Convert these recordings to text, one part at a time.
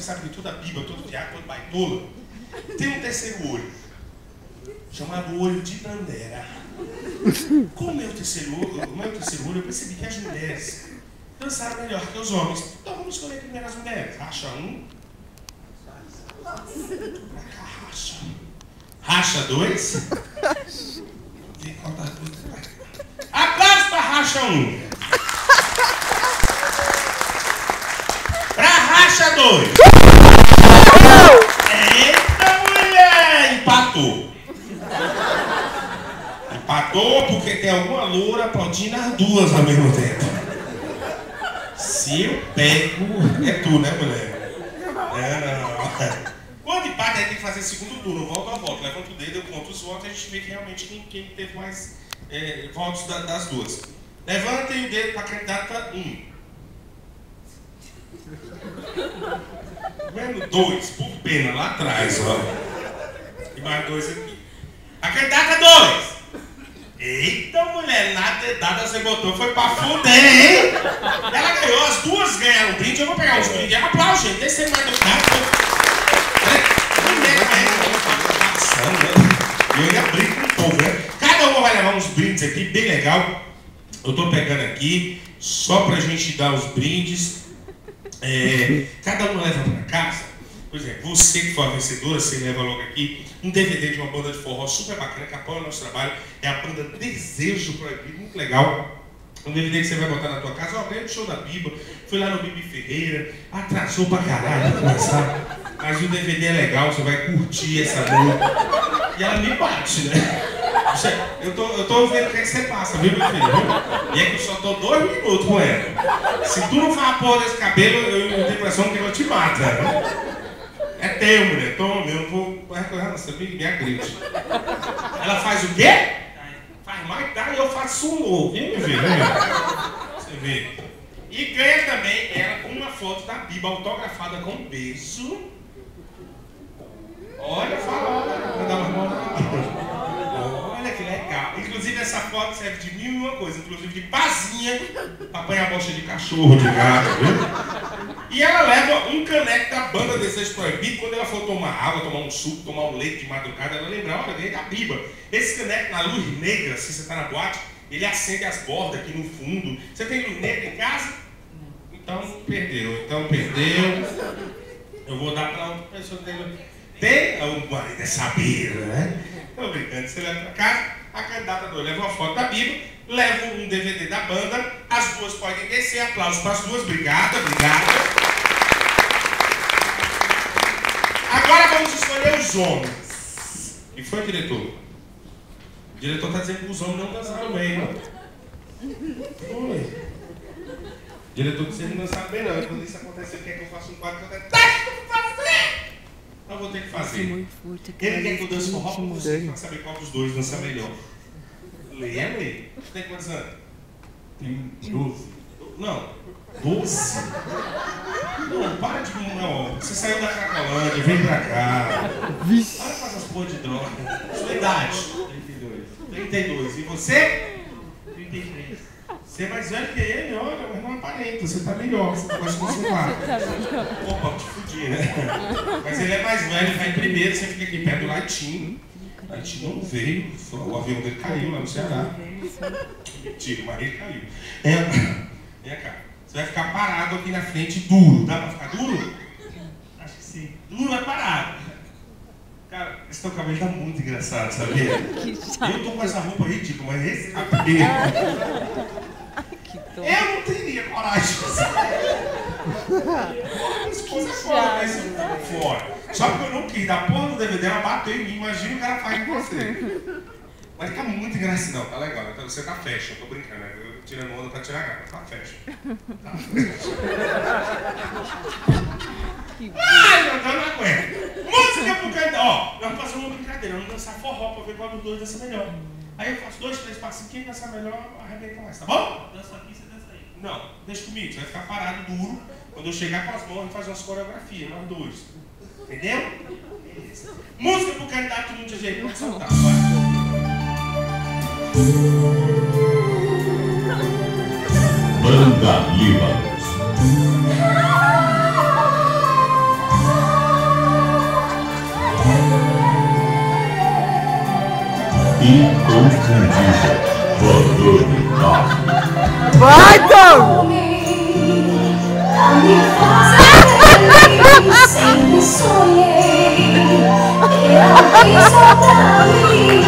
sabe que toda biba, todo viado, todo baitola, tem um terceiro olho, chamado olho de Dandera. Com o meu terceiro olho, eu percebi que as mulheres dançaram melhor que os homens. Então vamos escolher primeiro as mulheres. Racha um. Pra cá, racha. Racha dois. Aplausos pra racha um. Pra racha dois. Eita, mulher! Empatou. Empatou porque tem alguma loura pode ir nas duas ao mesmo tempo. Se eu pego, é tu, né, mulher? Não. Quando empate, aí tem que fazer segundo turno, volta a volta. Levanta o dedo, eu conto os votos, a gente vê que realmente quem teve mais votos das duas. Levantem o dedo para a candidata 1. Menos 2, por pena, lá atrás, ó. E mais 2 aqui. A candidata 2. Eita, mulher, na dedada você botou, foi pra fuder, hein? Ela ganhou, as duas ganharam um brinde, eu vou pegar os brindes. É um aplauso, gente, deixa você mais do carro. Eu ia abrir com o povo, né? Cada uma vai levar uns brindes aqui, bem legal. Eu tô pegando aqui, só pra gente dar os brindes. Cada uma leva pra casa. Por exemplo, você que for a vencedora, você leva logo aqui um DVD de uma banda de forró super bacana que apoia o nosso trabalho. É a banda Desejo Proibido, muito legal. Um DVD que você vai botar na tua casa. Ó, ganhei o show da Biba, fui lá no Bibi Ferreira, atrasou pra caralho pra começar. Mas o DVD é legal, você vai curtir essa noite. E ela me bate, né? Eu tô vendo o que é que você passa, viu, meu filho? E é que eu só tô 2 minutos com ela. Se tu não faz a porra desse cabelo, eu tenho a impressão que ela te mata. É teu, mulher, toma, eu não vou recorrer, você me agride. Ela faz o quê? Faz mais tarde e eu faço sumô, viu, meu filho? Você vê. E ganha também ela uma foto da Biba autografada com um beijo. Olha, fala, olha que legal. Inclusive essa foto serve de mil e uma coisa, inclusive de pazinha pra apanhar a bocha de cachorro, de gato, viu? E ela leva um caneco da banda Desejo Proibido. Quando ela for tomar água, tomar um suco, tomar um leite de madrugada, ela lembra, olha, ganhei da Biba. Esse caneco na luz negra, se você tá na boate, ele acende as bordas aqui no fundo. Você tem luz negra em casa? Então perdeu. Eu vou dar pra outra pessoa que tem luz. Tem? O marido é sabido, né? Tô brincando, você leva pra casa, a candidata 2 leva uma foto da Bíblia, leva um DVD da banda, as duas podem descer, aplausos para as duas, obrigada. Agora vamos escolher os homens. E foi, diretor? O diretor está dizendo que os homens não dançaram bem, não? Foi. O diretor disse que não dançaram bem, não. Quando isso acontecer, quer que eu faça um quadro que eu não vou ter que fazer. Ele quer que eu dance forró com você para saber qual dos dois dança melhor. Lê. Você tem quantos anos? Tem 12. Não, 12? Não, para de... Não, você saiu da Cracolândia, vem pra cá. Para com essas porra de droga. Sua idade? 32. E você? 33. Você é mais velho que ele, olha, mas não aparenta, você tá melhor, você gosta de consultar. Opa, te fudi, né? Mas ele é mais velho, vai em primeiro, você fica aqui perto do Laitinho. O Laitinho não veio, o avião dele caiu lá no Ceará. Mentira, o marido caiu. Vem cá, você vai ficar parado aqui na frente, duro. Dá pra ficar duro? Acho que sim. Duro é parado. Cara, esse teu cabelo tá muito engraçado, sabia? Eu tô com essa roupa ridícula, mas esse cabelo... Eu não teria coragem de fazer. Minha esposa é fora, mas eu tava fora. Só porque eu não quis, da porra do DVD, ela bateu em mim, imagina o cara faz com você. Mas tá muito engraçado, tá legal, então você tá fashion, tô brincando, né? Eu tirando onda pra tirar a cara, tá fashion. Tá fashion. Ai, eu não aguento. Música pro cantar, ó, nós vamos fazer uma brincadeira, vamos dançar forró pra ver qual dos dois dança melhor. Aí eu faço 2, 3 passinhos, quem dançar melhor, arrebenta mais, tá bom? Dança aqui, você dança aí. Não, deixa comigo, você vai ficar parado, duro. Quando eu chegar com as mãos, a gente faz umas coreografias, nós dois. Entendeu? Beleza. Música pro candidato no DJ, vamos soltar, vai. Banda Líbanos. Davi ou Candija, volume 9. Vai, Tom! Sempre sonhei, eu quis voltar a mim.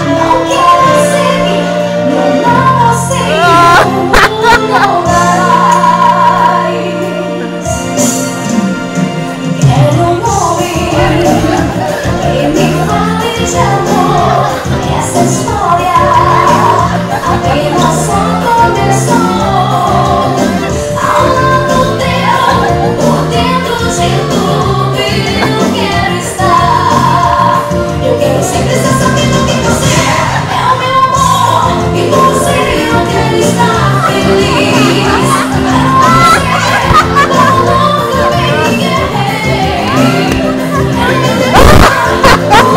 Não quero seguir, não sei, não darás. Quero morrer e me fale de amor. Essa história apenas só começou. Sempre estar sabendo que você é o meu amor e você eu quero estar feliz.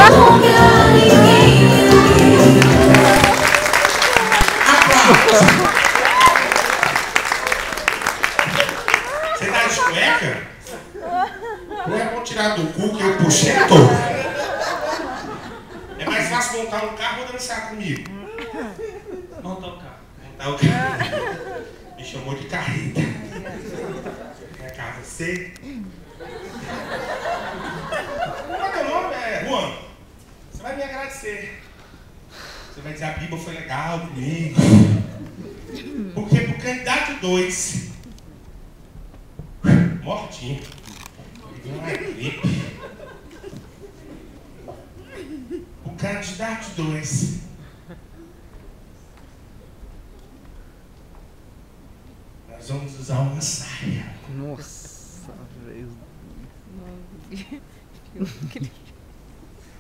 Nunca me ninguém, nunca ninguém. Você tá de cueca? Não é bom tirar do cu que eu puxei todo. É mais fácil montar um carro ou dançar comigo? Montar o carro. Montar o carro. Me chamou de carreta. É carro você? Qual é teu nome? É Juan. Você vai me agradecer. Você vai dizer a Bíblia foi legal comigo. Porque pro candidato 2, mortinho, ele uma gripe. O candidato 2 nós vamos usar uma saia. Nossa, velho.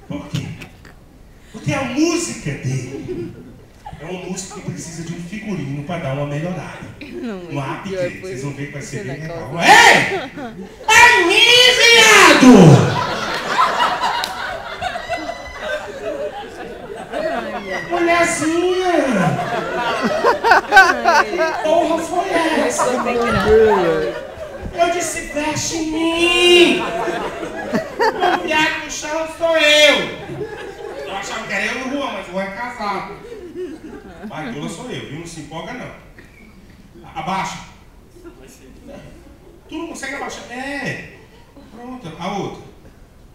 Por quê? Porque a música dele é uma música que precisa de um figurino para dar uma melhorada. No upgrade, vocês vão ver que vai ser bem legal. Ei! É mim, viado! Mulherzinha! Porra foi essa? Eu disse, veste em mim! O viado no chão sou eu! Eu achava que era eu no Juan, mas o Juan é casado. Vai, Dula sou eu, viu? Não se empolga não. Abaixa. Tu não consegue abaixar? É. Pronto, a outra.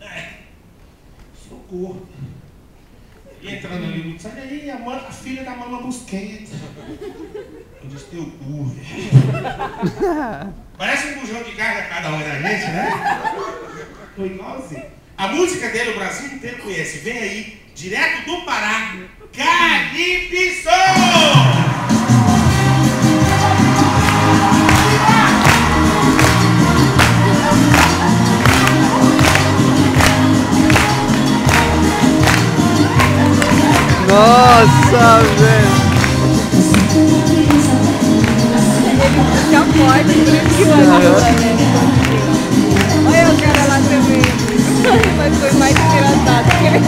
É. Socorro. E entrando ali, sai daí, a filha da Mama Busqueta. Eu disse, teu cu. Parece um bujão de gás a cada uma da gente, né? Tô igualzinho. A música dele o Brasil inteiro conhece. Vem aí, direto do Pará, Calypso! Nossa, velho. Ele puxa forte, por isso que vai olha o cara lá também. Mas foi mais engraçado. Porque ele